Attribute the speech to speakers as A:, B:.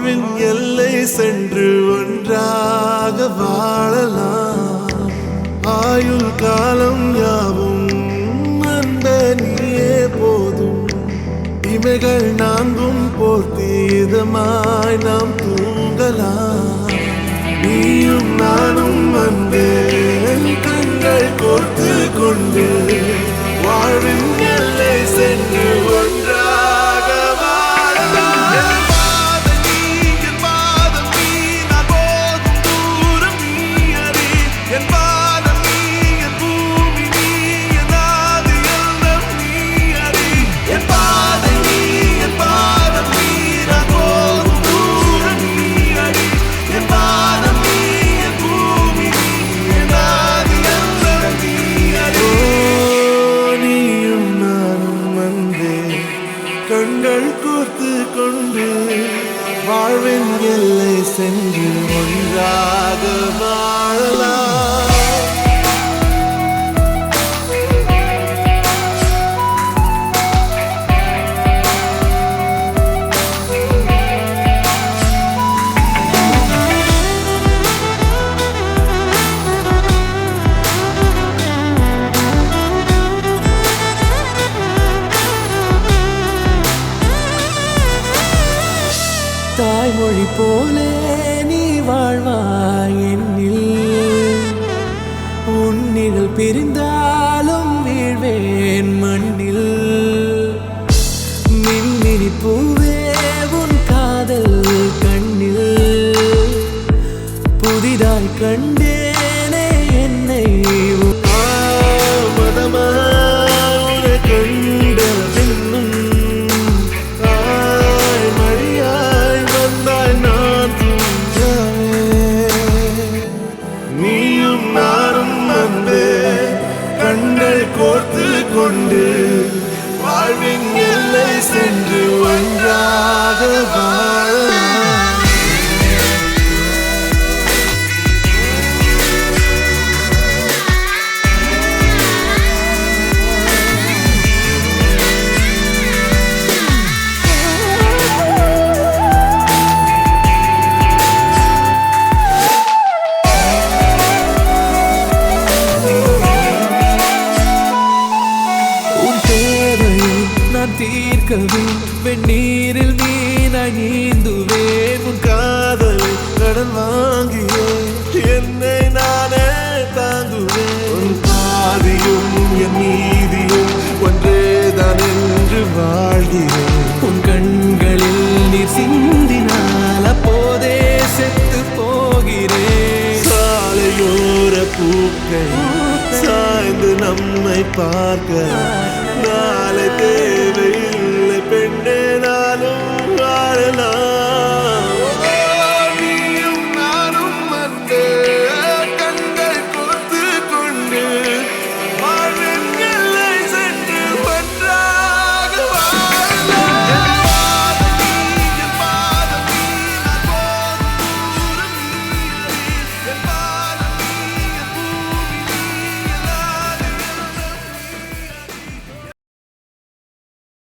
A: வாழ்வின் எல்லை சென்று ஒன்றாக வாழலாம். ஆயுள் காலம் யாவும் அந்த நீயே போதும். இமைகள் நான்கும் போர்த்தி இதமாய் நாம் தூங்கலாம். நீயும் நானும் வந்து கண்கள் கோர்த்து கொண்டு வாழ்வின் எல்லை சென்று ஒன்றாக வாழலாம். என் பாதம் நீ, என் பாதம் நீ, நான் போகும் தூரம் நீ அறி. என் பாதம் நீ, என் பூமி நீ, என் ஆதி எல்லாம் நீ அறி. என் பாதம் நீ, என் பாதம் நீ, நான் போகும் தூரம் நீ அறி. என் பாதம் நீ, என் பூமி நீ, என் ஆதி எல்லாம் நீ அறி. நீயும் நானும் வந்தே கண்கள் கோர்த்து கொண்டு வாழ்வின் எல்லை சென்று ஒன்றாக வாழலாம்.
B: தாய்மொழி போலே நீ வாழ்வாய் என்னில். உன்னிகள் பிரிந்தாலும் வீழ்வேன் மண்ணில். மின்மினி பூவே உன் காதல் கண்ணில். புதிதாய் கண்டேனே என்னை
A: மதமாய் கண்ட பின்னும் மழியாய் வந்தாய் நான் தூங்கவே. நீயும் நானும் வந்து கண்கள் கோர்த்து கொண்டு வாழ்வின் எல்லை சென்று ஒன்றாக வாழலாம்.
B: நான் தீர்க்கவே வெந்நீரில் மீனாய் நீந்துவேன்.
A: உன் காதலை கடன் வாங்கியே என்னை நானே தாங்குவேன். உன் பாதியும் என் நீதியும் ஒன்றேதான் என்று வாழ்கிறேன்.
B: உன் கண்களில் நீர் சிந்தினால் அப்போதே செத்து போகிறேன்.
A: சாலையோர பூக்கள் சாய்ந்து நம்மை பார்க்க நாளை